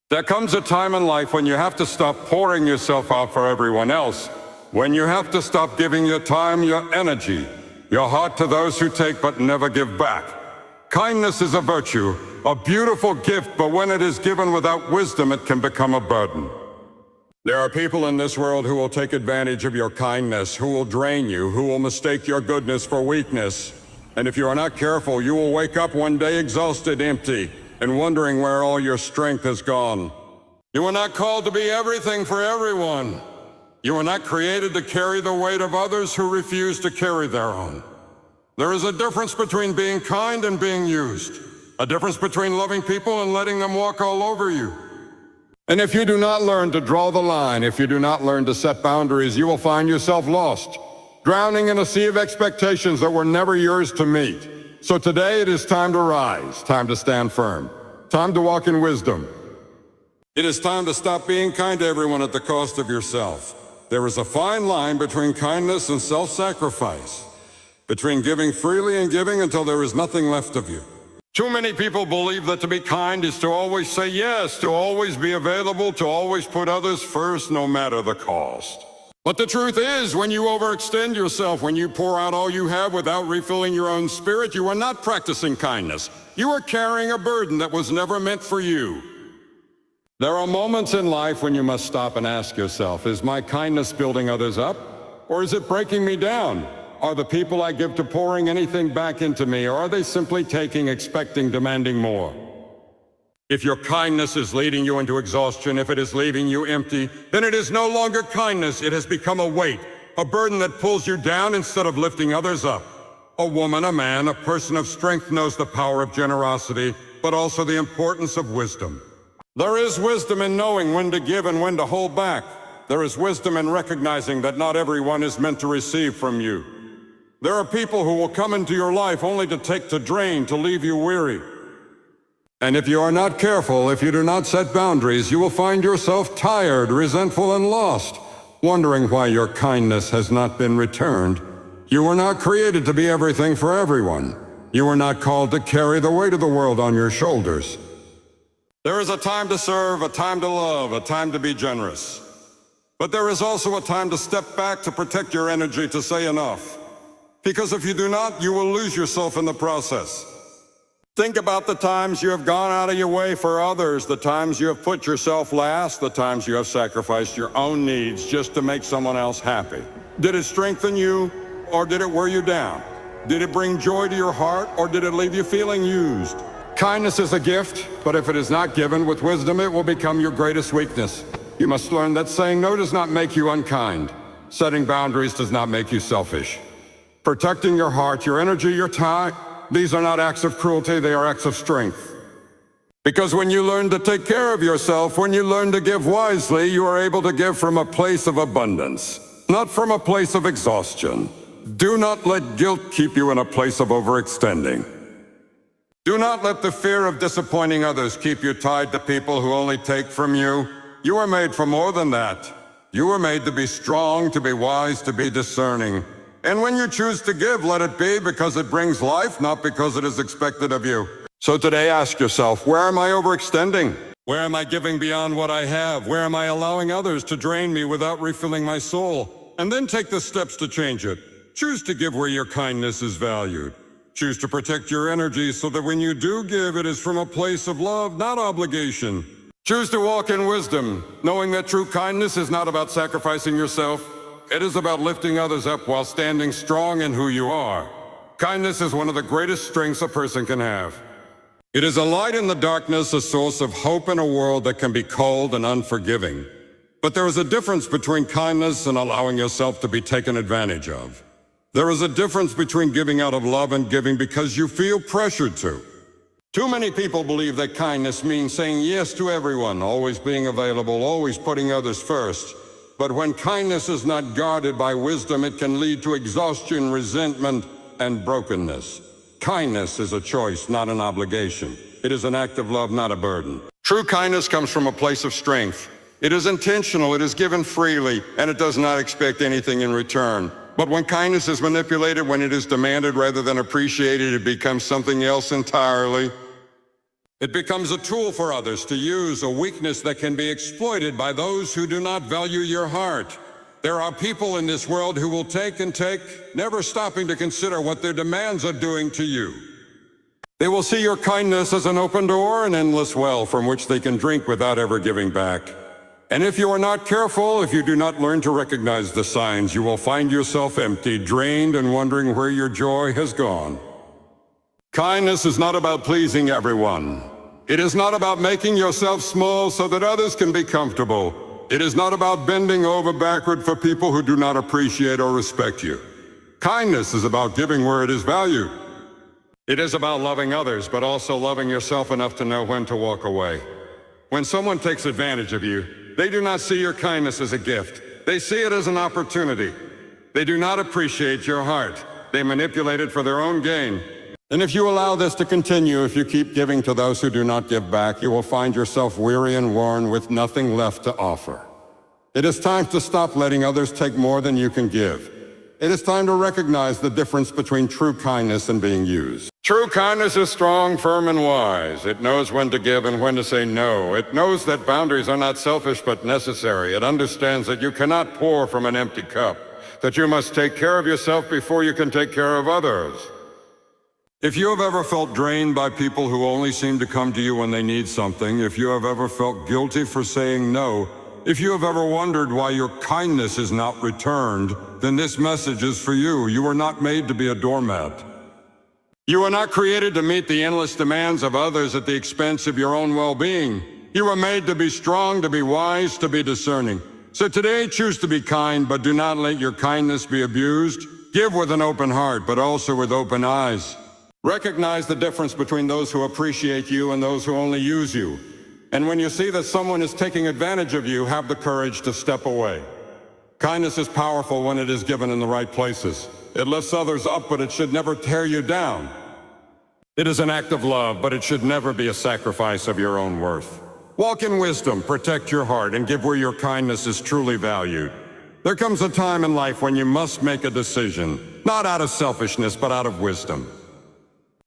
There comes a time in life when you have to stop pouring yourself out for everyone else, when you have to stop giving your time, your energy, your heart to those who take but never give back. Kindness is a virtue, a beautiful gift, but when it is given without wisdom, it can become a burden. There are people in this world who will take advantage of your kindness, who will drain you, who will mistake your goodness for weakness. And if you are not careful, you will wake up one day exhausted, empty, and wondering where all your strength has gone. You were not called to be everything for everyone. You were not created to carry the weight of others who refuse to carry their own. There is a difference between being kind and being used, a difference between loving people and letting them walk all over you. And if you do not learn to draw the line, if you do not learn to set boundaries, you will find yourself lost, drowning in a sea of expectations that were never yours to meet. So today it is time to rise, time to stand firm, time to walk in wisdom. It is time to stop being kind to everyone at the cost of yourself. There is a fine line between kindness and self-sacrifice, between giving freely and giving until there is nothing left of you. Too many people believe that to be kind is to always say yes, to always be available, to always put others first, no matter the cost. But the truth is, when you overextend yourself, when you pour out all you have without refilling your own spirit, you are not practicing kindness. You are carrying a burden that was never meant for you. There are moments in life when you must stop and ask yourself, is my kindness building others up, or is it breaking me down? Are the people I give to pouring anything back into me, or are they simply taking, expecting, demanding more? If your kindness is leading you into exhaustion, if it is leaving you empty, then it is no longer kindness. It has become a weight, a burden that pulls you down instead of lifting others up. A woman, a man, a person of strength knows the power of generosity, but also the importance of wisdom. There is wisdom in knowing when to give and when to hold back. There is wisdom in recognizing that not everyone is meant to receive from you. There are people who will come into your life only to take, to drain, to leave you weary. And if you are not careful, if you do not set boundaries, you will find yourself tired, resentful, and lost, wondering why your kindness has not been returned. You were not created to be everything for everyone. You were not called to carry the weight of the world on your shoulders. There is a time to serve, a time to love, a time to be generous. But there is also a time to step back, to protect your energy, to say enough. Because if you do not, you will lose yourself in the process. Think about the times you have gone out of your way for others, the times you have put yourself last, the times you have sacrificed your own needs just to make someone else happy. Did it strengthen you, or did it wear you down? Did it bring joy to your heart, or did it leave you feeling used? Kindness is a gift, but if it is not given with wisdom, it will become your greatest weakness. You must learn that saying no does not make you unkind. Setting boundaries does not make you selfish. Protecting your heart, your energy, your time, these are not acts of cruelty, they are acts of strength. Because when you learn to take care of yourself, when you learn to give wisely, you are able to give from a place of abundance, not from a place of exhaustion. Do not let guilt keep you in a place of overextending. Do not let the fear of disappointing others keep you tied to people who only take from you. You are made for more than that. You were made to be strong, to be wise, to be discerning. And when you choose to give, let it be because it brings life, not because it is expected of you. So today ask yourself, where am I overextending? Where am I giving beyond what I have? Where am I allowing others to drain me without refilling my soul? And then take the steps to change it. Choose to give where your kindness is valued. Choose to protect your energy so that when you do give, it is from a place of love, not obligation. Choose to walk in wisdom, knowing that true kindness is not about sacrificing yourself. It is about lifting others up while standing strong in who you are. Kindness is one of the greatest strengths a person can have. It is a light in the darkness, a source of hope in a world that can be cold and unforgiving. But there is a difference between kindness and allowing yourself to be taken advantage of. There is a difference between giving out of love and giving because you feel pressured to. Too many people believe that kindness means saying yes to everyone, always being available, always putting others first. But when kindness is not guarded by wisdom, it can lead to exhaustion, resentment, and brokenness. Kindness is a choice, not an obligation. It is an act of love, not a burden. True kindness comes from a place of strength. It is intentional, it is given freely, and it does not expect anything in return. But when kindness is manipulated, when it is demanded rather than appreciated, it becomes something else entirely. It becomes a tool for others to use, a weakness that can be exploited by those who do not value your heart. There are people in this world who will take and take, never stopping to consider what their demands are doing to you. They will see your kindness as an open door, an endless well from which they can drink without ever giving back. And if you are not careful, if you do not learn to recognize the signs, you will find yourself empty, drained, and wondering where your joy has gone. Kindness is not about pleasing everyone. It is not about making yourself small so that others can be comfortable. It is not about bending over backward for people who do not appreciate or respect you. Kindness is about giving where it is valued. It is about loving others, but also loving yourself enough to know when to walk away. When someone takes advantage of you, they do not see your kindness as a gift. They see it as an opportunity. They do not appreciate your heart. They manipulate it for their own gain. And if you allow this to continue, if you keep giving to those who do not give back, you will find yourself weary and worn with nothing left to offer. It is time to stop letting others take more than you can give. It is time to recognize the difference between true kindness and being used. True kindness is strong, firm, and wise. It knows when to give and when to say no. It knows that boundaries are not selfish but necessary. It understands that you cannot pour from an empty cup, that you must take care of yourself before you can take care of others. If you have ever felt drained by people who only seem to come to you when they need something, if you have ever felt guilty for saying no, if you have ever wondered why your kindness is not returned, then this message is for you. You were not made to be a doormat. You were not created to meet the endless demands of others at the expense of your own well-being. You were made to be strong, to be wise, to be discerning. So today, choose to be kind, but do not let your kindness be abused. Give with an open heart, but also with open eyes. Recognize the difference between those who appreciate you and those who only use you. And when you see that someone is taking advantage of you, have the courage to step away. Kindness is powerful when it is given in the right places. It lifts others up, but it should never tear you down. It is an act of love, but it should never be a sacrifice of your own worth. Walk in wisdom, protect your heart, and give where your kindness is truly valued. There comes a time in life when you must make a decision, not out of selfishness, but out of wisdom.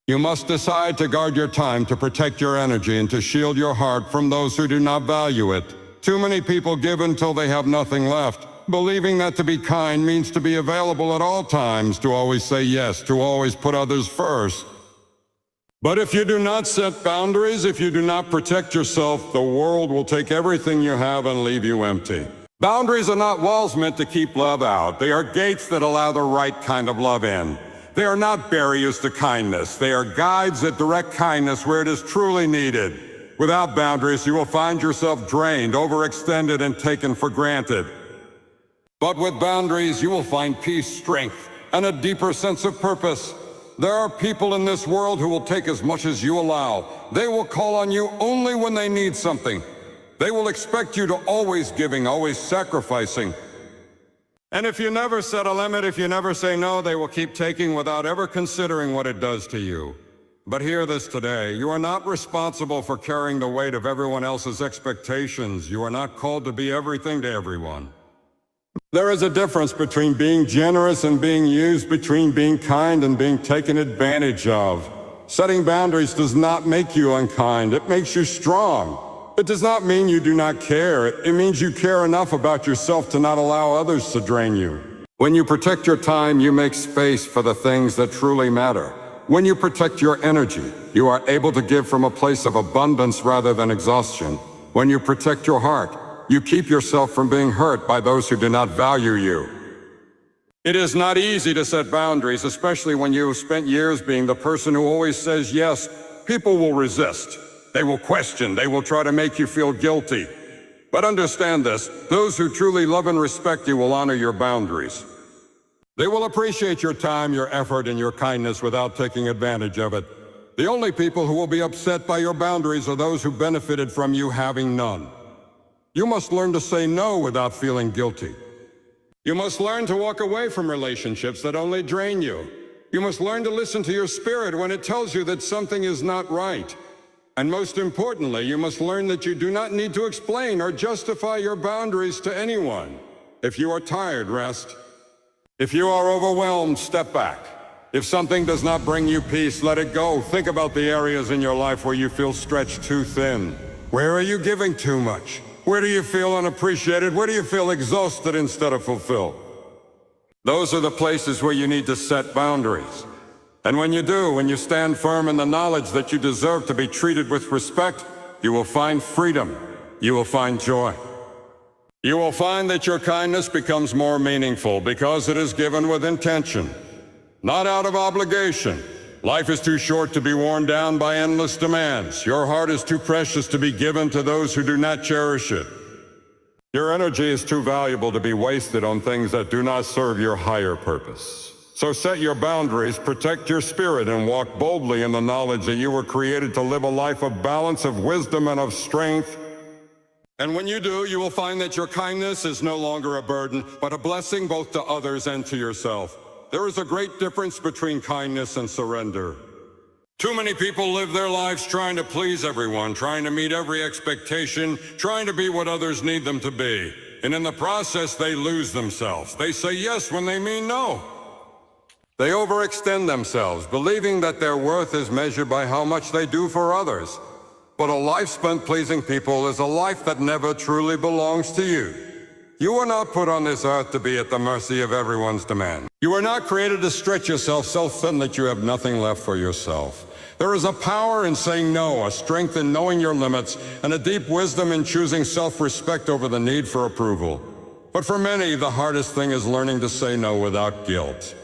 You must decide to guard your time, to protect your energy, and to shield your heart from those who do not value it. Too many people give until they have nothing left, believing that to be kind means to be available at all times, to always say yes, to always put others first. But if you do not set boundaries, if you do not protect yourself, the world will take everything you have and leave you empty. Boundaries are not walls meant to keep love out. They are gates that allow the right kind of love in. They are not barriers to kindness. They are guides that direct kindness where it is truly needed. Without boundaries, you will find yourself drained, overextended, and taken for granted. But with boundaries, you will find peace, strength, and a deeper sense of purpose. There are people in this world who will take as much as you allow. They will call on you only when they need something. They will expect you to always giving, always sacrificing. And if you never set a limit, if you never say no, they will keep taking without ever considering what it does to you. But hear this today, you are not responsible for carrying the weight of everyone else's expectations. You are not called to be everything to everyone. There is a difference between being generous and being used, between being kind and being taken advantage of. Setting boundaries does not make you unkind, it makes you strong. It does not mean you do not care. It means you care enough about yourself to not allow others to drain you. When you protect your time, you make space for the things that truly matter. When you protect your energy, you are able to give from a place of abundance rather than exhaustion. When you protect your heart, you keep yourself from being hurt by those who do not value you. It is not easy to set boundaries, especially when you have spent years being the person who always says yes. People will resist. They will question, they will try to make you feel guilty. But understand this, those who truly love and respect you will honor your boundaries. They will appreciate your time, your effort, and your kindness without taking advantage of it. The only people who will be upset by your boundaries are those who benefited from you having none. You must learn to say no without feeling guilty. You must learn to walk away from relationships that only drain you. You must learn to listen to your spirit when it tells you that something is not right. And most importantly, you must learn that you do not need to explain or justify your boundaries to anyone. If you are tired, rest. If you are overwhelmed, step back. If something does not bring you peace, let it go. Think about the areas in your life where you feel stretched too thin. Where are you giving too much? Where do you feel unappreciated? Where do you feel exhausted instead of fulfilled? Those are the places where you need to set boundaries. And when you do, when you stand firm in the knowledge that you deserve to be treated with respect, you will find freedom. You will find joy. You will find that your kindness becomes more meaningful because it is given with intention, not out of obligation. Life is too short to be worn down by endless demands. Your heart is too precious to be given to those who do not cherish it. Your energy is too valuable to be wasted on things that do not serve your higher purpose. So set your boundaries, protect your spirit, and walk boldly in the knowledge that you were created to live a life of balance, of wisdom, and of strength. And when you do, you will find that your kindness is no longer a burden, but a blessing both to others and to yourself. There is a great difference between kindness and surrender. Too many people live their lives trying to please everyone, trying to meet every expectation, trying to be what others need them to be. And in the process, they lose themselves. They say yes when they mean no. They overextend themselves, believing that their worth is measured by how much they do for others. But a life spent pleasing people is a life that never truly belongs to you. You were not put on this earth to be at the mercy of everyone's demand. You were not created to stretch yourself so thin that you have nothing left for yourself. There is a power in saying no, a strength in knowing your limits, and a deep wisdom in choosing self-respect over the need for approval. But for many, the hardest thing is learning to say no without guilt.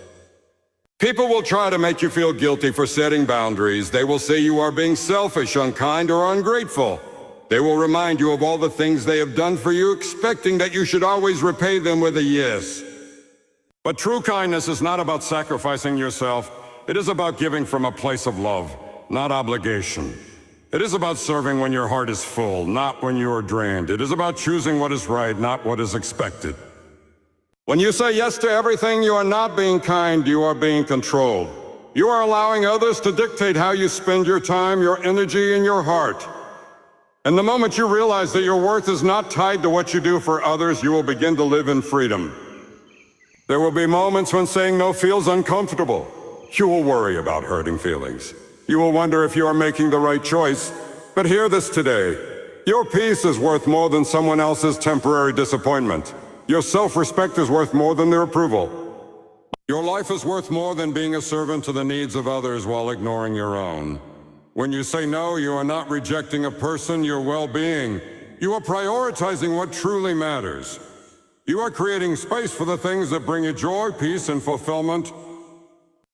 People will try to make you feel guilty for setting boundaries. They will say you are being selfish, unkind, or ungrateful. They will remind you of all the things they have done for you, expecting that you should always repay them with a yes. But true kindness is not about sacrificing yourself. It is about giving from a place of love, not obligation. It is about serving when your heart is full, not when you are drained. It is about choosing what is right, not what is expected. When you say yes to everything, you are not being kind, you are being controlled. You are allowing others to dictate how you spend your time, your energy, and your heart. And the moment you realize that your worth is not tied to what you do for others, you will begin to live in freedom. There will be moments when saying no feels uncomfortable. You will worry about hurting feelings. You will wonder if you are making the right choice. But hear this today. Your peace is worth more than someone else's temporary disappointment. Your self-respect is worth more than their approval. Your life is worth more than being a servant to the needs of others while ignoring your own. When you say no, you are not rejecting a person, your well-being. You are prioritizing what truly matters. You are creating space for the things that bring you joy, peace, and fulfillment.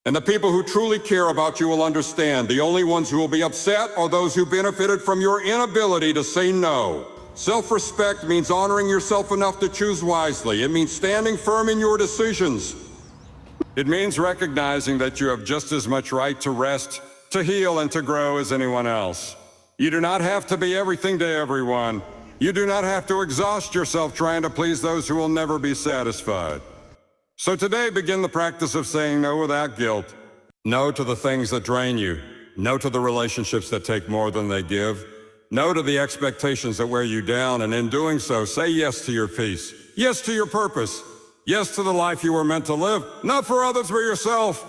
And the people who truly care about you will understand. The only ones who will be upset are those who benefited from your inability to say no. Self-respect means honoring yourself enough to choose wisely. It means standing firm in your decisions. It means recognizing that you have just as much right to rest, to heal, and to grow as anyone else. You do not have to be everything to everyone. You do not have to exhaust yourself trying to please those who will never be satisfied. So today, begin the practice of saying no without guilt. No to the things that drain you. No to the relationships that take more than they give. No to the expectations that wear you down, and in doing so, say yes to your peace. Yes to your purpose. Yes to the life you were meant to live, not for others but yourself.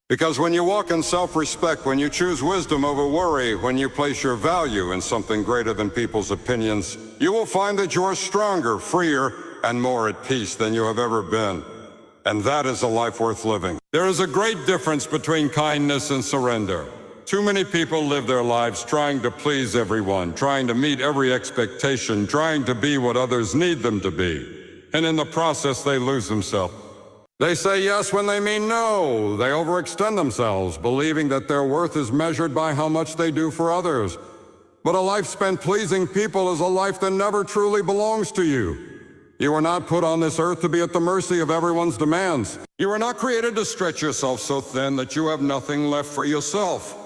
Because when you walk in self-respect, when you choose wisdom over worry, when you place your value in something greater than people's opinions, you will find that you are stronger, freer, and more at peace than you have ever been. And that is a life worth living. There is a great difference between kindness and surrender. Too many people live their lives trying to please everyone, trying to meet every expectation, trying to be what others need them to be. And in the process, they lose themselves. They say yes when they mean no. They overextend themselves, believing that their worth is measured by how much they do for others. But a life spent pleasing people is a life that never truly belongs to you. You are not put on this earth to be at the mercy of everyone's demands. You are not created to stretch yourself so thin that you have nothing left for yourself.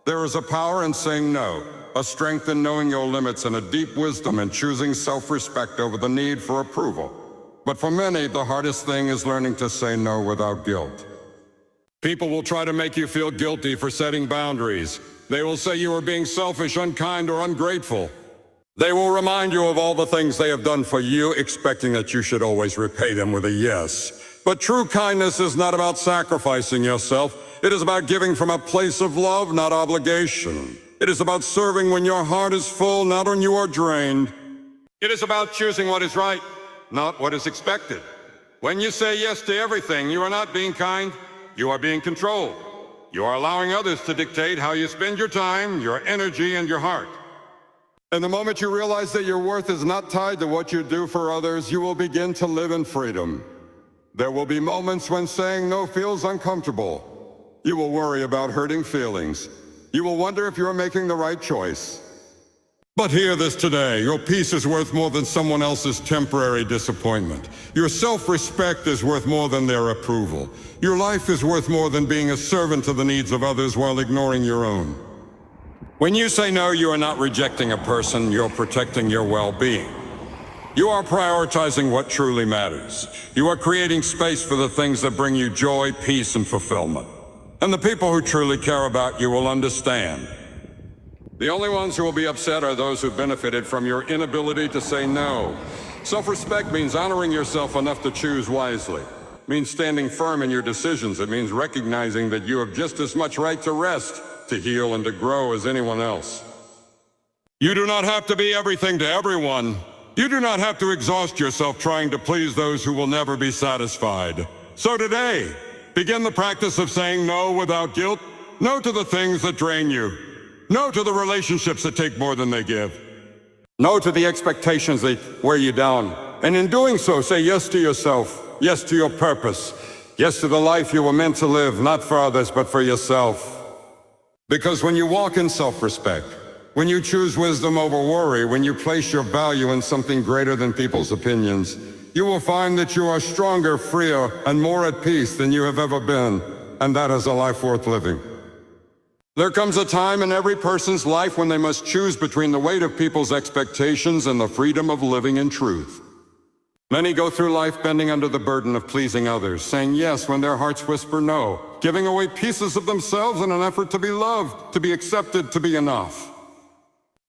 There is a power in saying no, a strength in knowing your limits, and a deep wisdom in choosing self-respect over the need for approval. But for many, the hardest thing is learning to say no without guilt. People will try to make you feel guilty for setting boundaries. They will say you are being selfish, unkind, or ungrateful. They will remind you of all the things they have done for you, expecting that you should always repay them with a yes. But true kindness is not about sacrificing yourself. It is about giving from a place of love, not obligation. It is about serving when your heart is full, not when you are drained. It is about choosing what is right, not what is expected. When you say yes to everything, you are not being kind, you are being controlled. You are allowing others to dictate how you spend your time, your energy, and your heart. And the moment you realize that your worth is not tied to what you do for others, you will begin to live in freedom. There will be moments when saying no feels uncomfortable. You will worry about hurting feelings. You will wonder if you are making the right choice. But hear this today, your peace is worth more than someone else's temporary disappointment. Your self-respect is worth more than their approval. Your life is worth more than being a servant to the needs of others while ignoring your own. When you say no, you are not rejecting a person, you're protecting your well-being. You are prioritizing what truly matters. You are creating space for the things that bring you joy, peace, and fulfillment. And the people who truly care about you will understand. The only ones who will be upset are those who benefited from your inability to say no. Self-respect means honoring yourself enough to choose wisely. It means standing firm in your decisions. It means recognizing that you have just as much right to rest, to heal, and to grow as anyone else. You do not have to be everything to everyone. You do not have to exhaust yourself trying to please those who will never be satisfied. So today, begin the practice of saying no without guilt. No to the things that drain you. No to the relationships that take more than they give. No to the expectations that wear you down. And in doing so, say yes to yourself, yes to your purpose, yes to the life you were meant to live, not for others, but for yourself. Because when you walk in self-respect, when you choose wisdom over worry, when you place your value in something greater than people's opinions, you will find that you are stronger, freer, and more at peace than you have ever been. And that is a life worth living. There comes a time in every person's life when they must choose between the weight of people's expectations and the freedom of living in truth. Many go through life bending under the burden of pleasing others, saying yes when their hearts whisper no, giving away pieces of themselves in an effort to be loved, to be accepted, to be enough.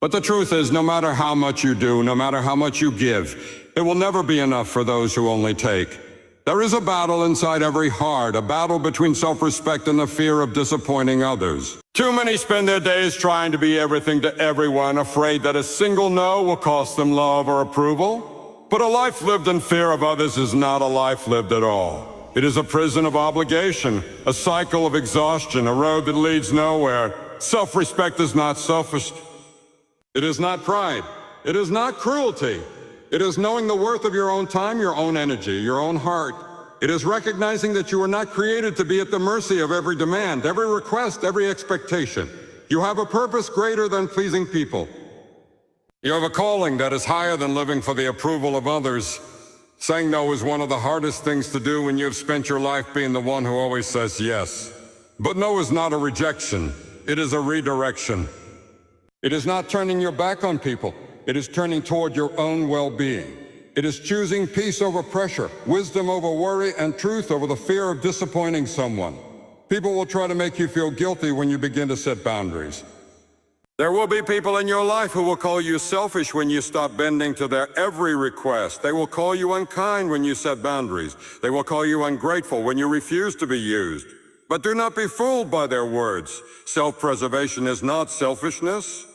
But the truth is, no matter how much you do, no matter how much you give, it will never be enough for those who only take. There is a battle inside every heart, a battle between self-respect and the fear of disappointing others. Too many spend their days trying to be everything to everyone, afraid that a single no will cost them love or approval. But a life lived in fear of others is not a life lived at all. It is a prison of obligation, a cycle of exhaustion, a road that leads nowhere. Self-respect is not selfish. It is not pride. It is not cruelty. It is knowing the worth of your own time, your own energy, your own heart. It is recognizing that you were not created to be at the mercy of every demand, every request, every expectation. You have a purpose greater than pleasing people. You have a calling that is higher than living for the approval of others. Saying no is one of the hardest things to do when you have spent your life being the one who always says yes. But no is not a rejection. It is a redirection. It is not turning your back on people. It is turning toward your own well-being. It is choosing peace over pressure, wisdom over worry, and truth over the fear of disappointing someone. People will try to make you feel guilty when you begin to set boundaries. There will be people in your life who will call you selfish when you stop bending to their every request. They will call you unkind when you set boundaries. They will call you ungrateful when you refuse to be used. But do not be fooled by their words. Self-preservation is not selfishness.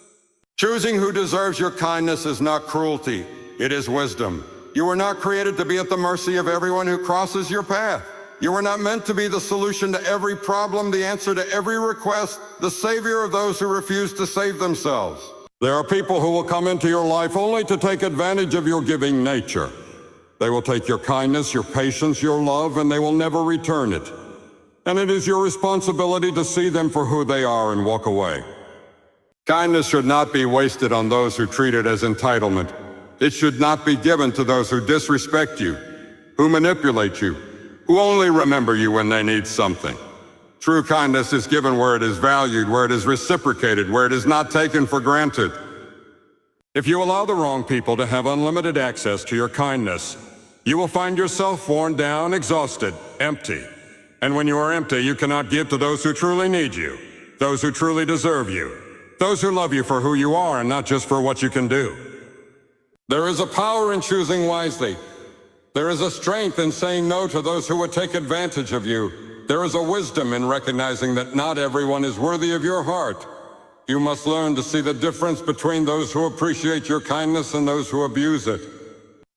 Choosing who deserves your kindness is not cruelty. It is wisdom. You were not created to be at the mercy of everyone who crosses your path. You were not meant to be the solution to every problem, the answer to every request, the savior of those who refuse to save themselves. There are people who will come into your life only to take advantage of your giving nature. They will take your kindness, your patience, your love, and they will never return it. And it is your responsibility to see them for who they are and walk away. Kindness should not be wasted on those who treat it as entitlement. It should not be given to those who disrespect you, who manipulate you, who only remember you when they need something. True kindness is given where it is valued, where it is reciprocated, where it is not taken for granted. If you allow the wrong people to have unlimited access to your kindness, you will find yourself worn down, exhausted, empty. And when you are empty, you cannot give to those who truly need you, those who truly deserve you, those who love you for who you are and not just for what you can do. There is a power in choosing wisely. There is a strength in saying no to those who would take advantage of you. There is a wisdom in recognizing that not everyone is worthy of your heart. You must learn to see the difference between those who appreciate your kindness and those who abuse it.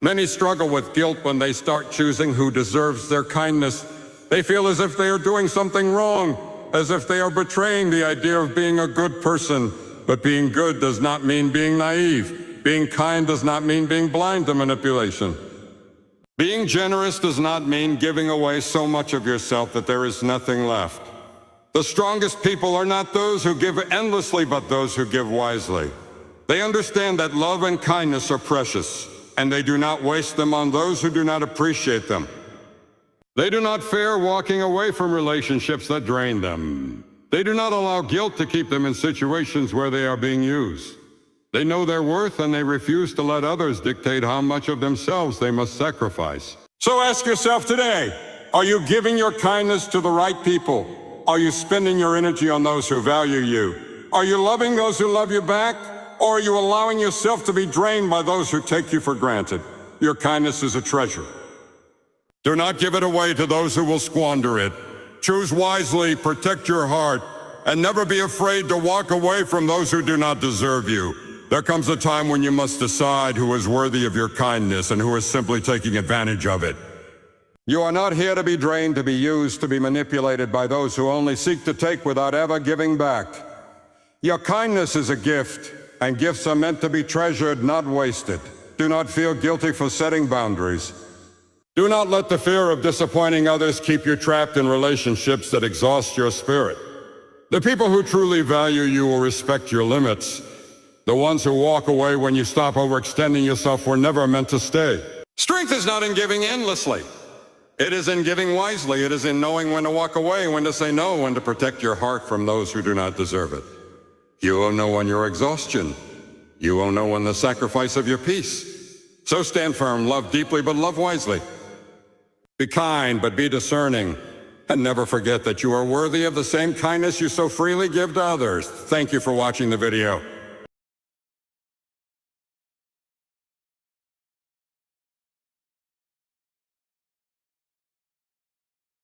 Many struggle with guilt when they start choosing who deserves their kindness. They feel as if they are doing something wrong, as if they are betraying the idea of being a good person. But being good does not mean being naive. Being kind does not mean being blind to manipulation. Being generous does not mean giving away so much of yourself that there is nothing left. The strongest people are not those who give endlessly, but those who give wisely. They understand that love and kindness are precious, and they do not waste them on those who do not appreciate them. They do not fear walking away from relationships that drain them. They do not allow guilt to keep them in situations where they are being used. They know their worth, and they refuse to let others dictate how much of themselves they must sacrifice. So ask yourself today, are you giving your kindness to the right people? Are you spending your energy on those who value you? Are you loving those who love you back? Or are you allowing yourself to be drained by those who take you for granted? Your kindness is a treasure. Do not give it away to those who will squander it. Choose wisely, protect your heart, and never be afraid to walk away from those who do not deserve you. There comes a time when you must decide who is worthy of your kindness and who is simply taking advantage of it. You are not here to be drained, to be used, to be manipulated by those who only seek to take without ever giving back. Your kindness is a gift, and gifts are meant to be treasured, not wasted. Do not feel guilty for setting boundaries. Do not let the fear of disappointing others keep you trapped in relationships that exhaust your spirit. The people who truly value you will respect your limits. The ones who walk away when you stop overextending yourself were never meant to stay. Strength is not in giving endlessly. It is in giving wisely. It is in knowing when to walk away, when to say no, when to protect your heart from those who do not deserve it. You will know when your exhaustion. You will know when the sacrifice of your peace. So stand firm, love deeply, but love wisely. Be kind, but be discerning. And never forget that you are worthy of the same kindness you so freely give to others. Thank you for watching the video.